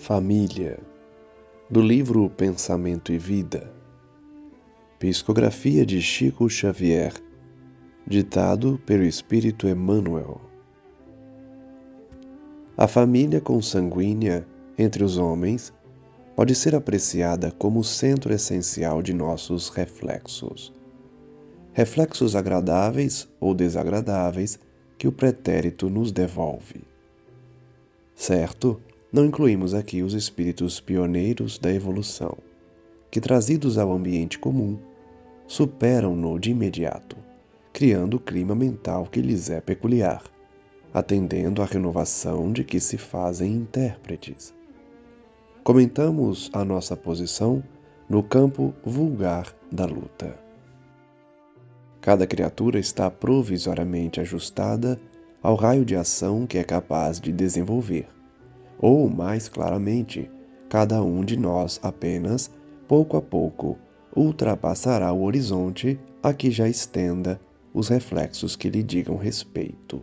Família, do livro Pensamento e Vida, psicografia de Chico Xavier, ditado pelo Espírito Emmanuel. A família consanguínea entre os homens pode ser apreciada como o centro essencial de nossos reflexos. Reflexos agradáveis ou desagradáveis que o pretérito nos devolve. Certo, não incluímos aqui os espíritos pioneiros da evolução, que trazidos ao ambiente comum, superam-no de imediato, criando o clima mental que lhes é peculiar, atendendo à renovação de que se fazem intérpretes. Comentamos a nossa posição no campo vulgar da luta. Cada criatura está provisoriamente ajustada ao raio de ação que é capaz de desenvolver, ou, mais claramente, cada um de nós apenas, pouco a pouco, ultrapassará o horizonte a que já estenda os reflexos que lhe digam respeito.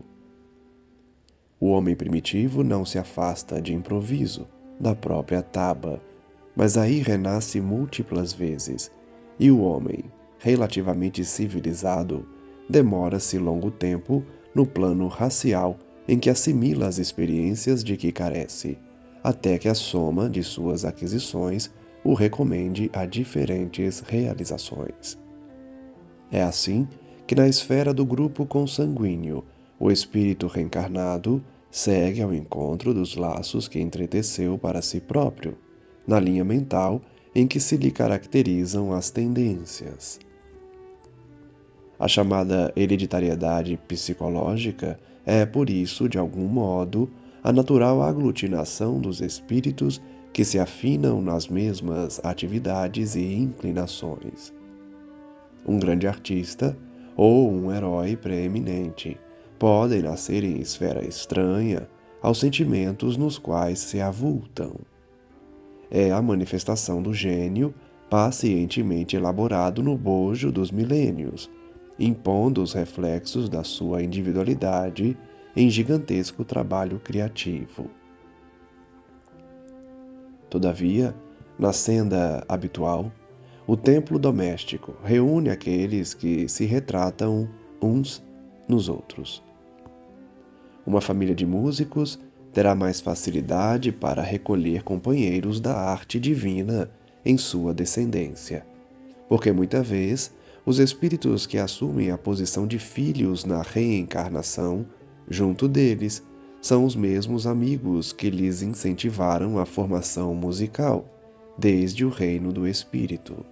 O homem primitivo não se afasta de improviso da própria taba, mas aí renasce múltiplas vezes, e o homem, relativamente civilizado, demora-se longo tempo no plano racial em que assimila as experiências de que carece, até que a soma de suas aquisições o recomende a diferentes realizações. É assim que na esfera do grupo consanguíneo, o espírito reencarnado segue ao encontro dos laços que entreteceu para si próprio, na linha mental em que se lhe caracterizam as tendências. A chamada hereditariedade psicológica é, por isso, de algum modo, a natural aglutinação dos espíritos que se afinam nas mesmas atividades e inclinações. Um grande artista ou um herói preeminente podem nascer em esfera estranha aos sentimentos nos quais se avultam. É a manifestação do gênio pacientemente elaborado no bojo dos milênios, impondo os reflexos da sua individualidade em gigantesco trabalho criativo. Todavia, na senda habitual, o templo doméstico reúne aqueles que se retratam uns nos outros. Uma família de músicos terá mais facilidade para recolher companheiros da arte divina em sua descendência, porque muita vez os espíritos que assumem a posição de filhos na reencarnação, junto deles, são os mesmos amigos que lhes incentivaram a formação musical, desde o reino do espírito,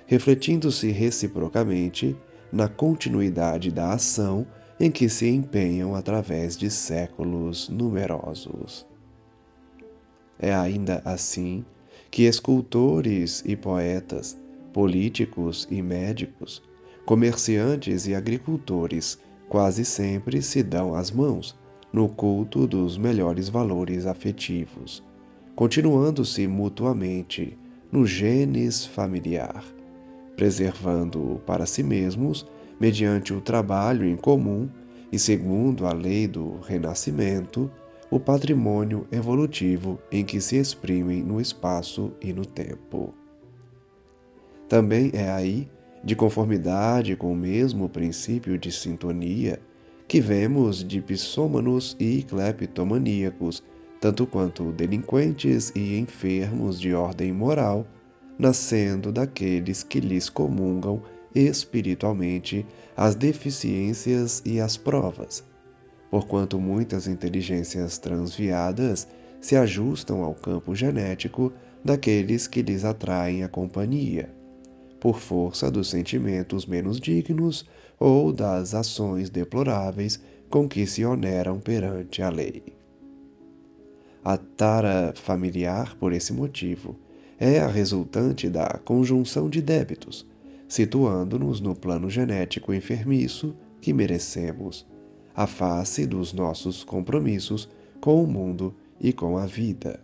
refletindo-se reciprocamente na continuidade da ação em que se empenham através de séculos numerosos. É ainda assim que escultores e poetas, políticos e médicos, comerciantes e agricultores quase sempre se dão as mãos no culto dos melhores valores afetivos, continuando-se mutuamente no genes familiar, preservando-o para si mesmos mediante o trabalho em comum e segundo a lei do renascimento, o patrimônio evolutivo em que se exprimem no espaço e no tempo. Também é aí, de conformidade com o mesmo princípio de sintonia, que vemos dipsômanos e cleptomaníacos, tanto quanto delinquentes e enfermos de ordem moral, nascendo daqueles que lhes comungam espiritualmente as deficiências e as provas, porquanto muitas inteligências transviadas se ajustam ao campo genético daqueles que lhes atraem a companhia, por força dos sentimentos menos dignos ou das ações deploráveis com que se oneram perante a lei. A tara familiar, por esse motivo, é a resultante da conjunção de débitos, situando-nos no plano genético enfermiço que merecemos, à face dos nossos compromissos com o mundo e com a vida.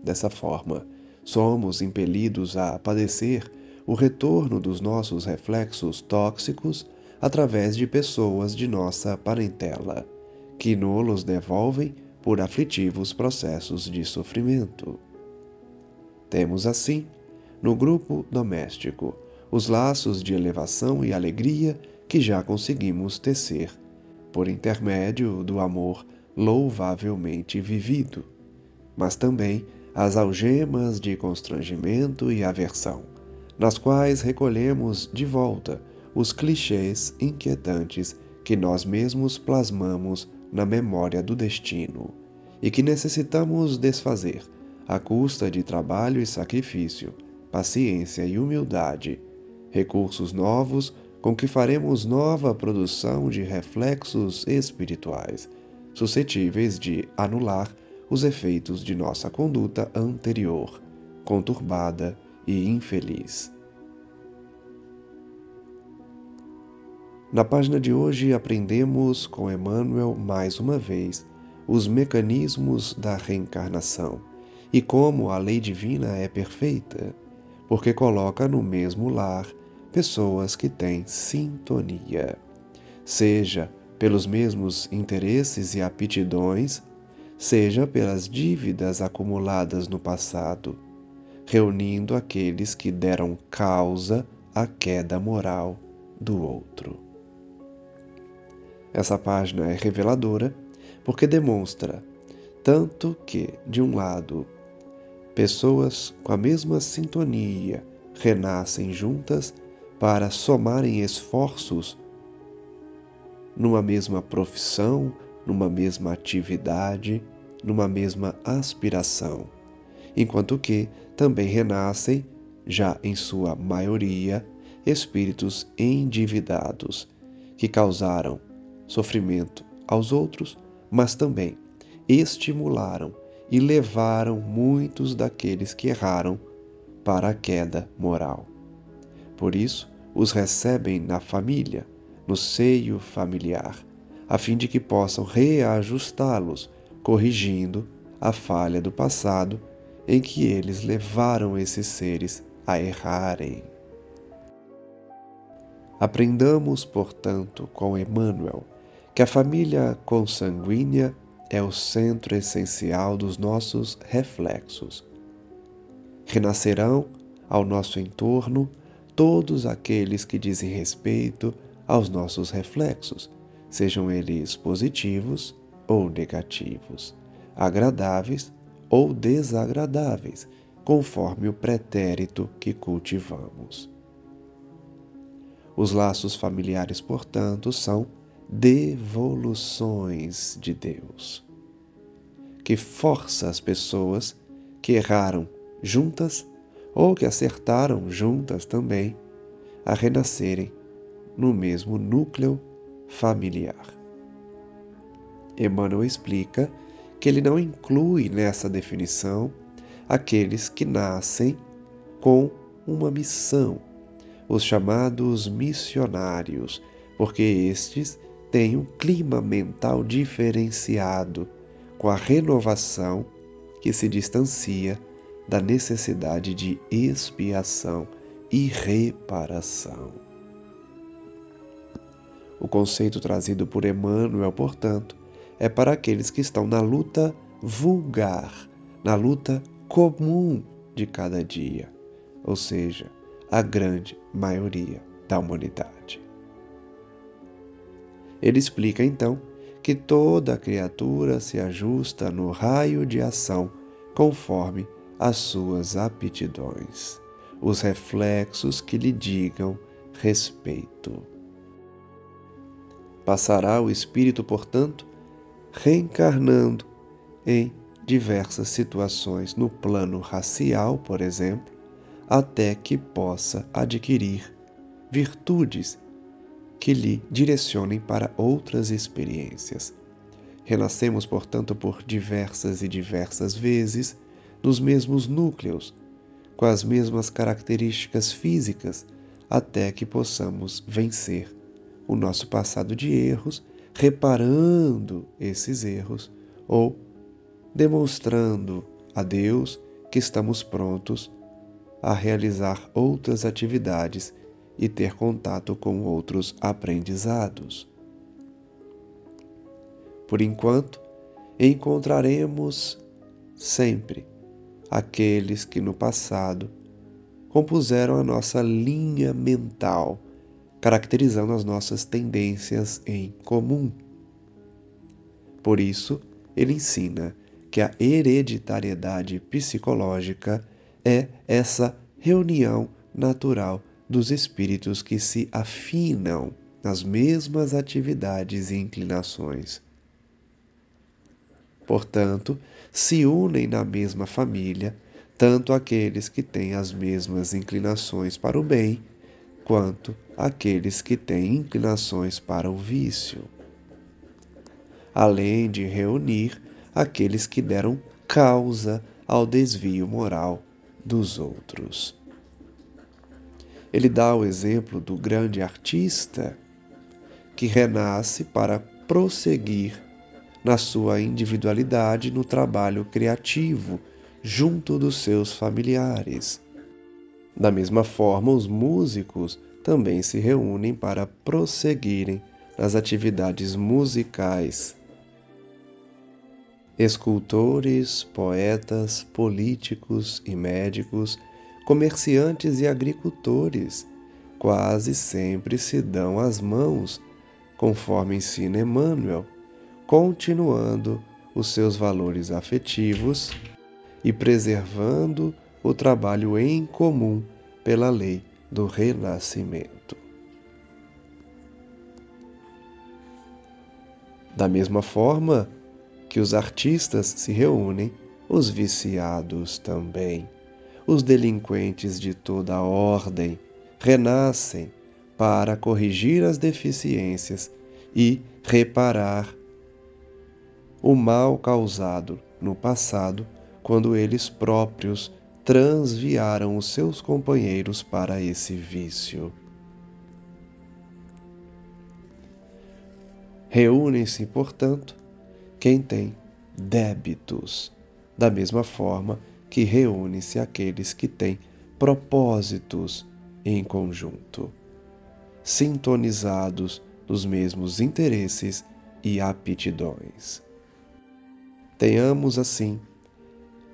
Dessa forma, somos impelidos a padecer o retorno dos nossos reflexos tóxicos através de pessoas de nossa parentela, que nos devolvem por aflitivos processos de sofrimento. Temos, assim, no grupo doméstico, os laços de elevação e alegria que já conseguimos tecer, por intermédio do amor louvavelmente vivido, mas também as algemas de constrangimento e aversão, nas quais recolhemos de volta os clichês inquietantes que nós mesmos plasmamos na memória do destino e que necessitamos desfazer à custa de trabalho e sacrifício, paciência e humildade, recursos novos com que faremos nova produção de reflexos espirituais, suscetíveis de anular os efeitos de nossa conduta anterior, conturbada e infeliz. Na página de hoje aprendemos com Emmanuel mais uma vez os mecanismos da reencarnação e como a lei divina é perfeita, porque coloca no mesmo lar pessoas que têm sintonia, seja pelos mesmos interesses e aptidões, seja pelas dívidas acumuladas no passado, reunindo aqueles que deram causa à queda moral do outro. Essa página é reveladora porque demonstra tanto que, de um lado, pessoas com a mesma sintonia renascem juntas para somarem esforços numa mesma profissão, numa mesma atividade, numa mesma aspiração, enquanto que também renascem, já em sua maioria, espíritos endividados que causaram sofrimento aos outros, mas também estimularam e levaram muitos daqueles que erraram para a queda moral. Por isso, os recebem na família, no seio familiar, a fim de que possam reajustá-los, corrigindo a falha do passado em que eles levaram esses seres a errarem. Aprendamos, portanto, com Emmanuel, que a família consanguínea é o centro essencial dos nossos reflexos. Renascerão ao nosso entorno todos aqueles que dizem respeito aos nossos reflexos, sejam eles positivos ou negativos, agradáveis ou desagradáveis, conforme o pretérito que cultivamos. Os laços familiares, portanto, são devoluções de Deus, que força as pessoas que erraram juntas ou que acertaram juntas também a renascerem no mesmo núcleo familiar. Emmanuel explica que ele não inclui nessa definição aqueles que nascem com uma missão, os chamados missionários, porque estes têm um clima mental diferenciado, com a renovação que se distancia da necessidade de expiação e reparação. O conceito trazido por Emmanuel, portanto, é para aqueles que estão na luta vulgar, na luta comum de cada dia, ou seja, a grande maioria da humanidade. Ele explica, então, que toda criatura se ajusta no raio de ação conforme as suas aptidões, os reflexos que lhe digam respeito. Passará o espírito, portanto, reencarnando em diversas situações no plano racial, por exemplo, até que possa adquirir virtudes que lhe direcionem para outras experiências. Renascemos, portanto, por diversas e diversas vezes nos mesmos núcleos, com as mesmas características físicas, até que possamos vencer o nosso passado de erros, reparando esses erros ou demonstrando a Deus que estamos prontos a realizar outras atividades e ter contato com outros aprendizados. Por enquanto, encontraremos sempre aqueles que no passado compuseram a nossa linha mental, caracterizando as nossas tendências em comum. Por isso, ele ensina que a hereditariedade psicológica é essa reunião natural dos espíritos que se afinam nas mesmas atividades e inclinações. Portanto, se unem na mesma família, tanto aqueles que têm as mesmas inclinações para o bem, quanto aqueles que têm inclinações para o vício, além de reunir aqueles que deram causa ao desvio moral dos outros. Ele dá o exemplo do grande artista que renasce para prosseguir na sua individualidade no trabalho criativo junto dos seus familiares. Da mesma forma, os músicos também se reúnem para prosseguirem nas atividades musicais. Escultores, poetas, políticos e médicos, comerciantes e agricultores quase sempre se dão as mãos, conforme ensina Emmanuel, continuando os seus valores afetivos e preservando o trabalho em comum pela lei do renascimento. Da mesma forma que os artistas se reúnem, os viciados também, os delinquentes de toda a ordem, renascem para corrigir as deficiências e reparar o mal causado no passado, quando eles próprios transviaram os seus companheiros para esse vício. Reúnem-se, portanto, quem tem débitos, da mesma forma que reúne-se aqueles que têm propósitos em conjunto, sintonizados nos mesmos interesses e aptidões. Tenhamos, assim,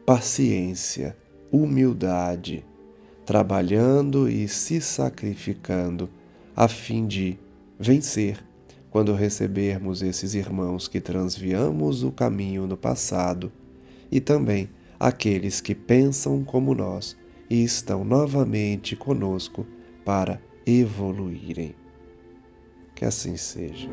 paciência, humildade, trabalhando e se sacrificando a fim de vencer quando recebermos esses irmãos que transviamos o caminho no passado e também aqueles que pensam como nós e estão novamente conosco para evoluírem. Que assim seja.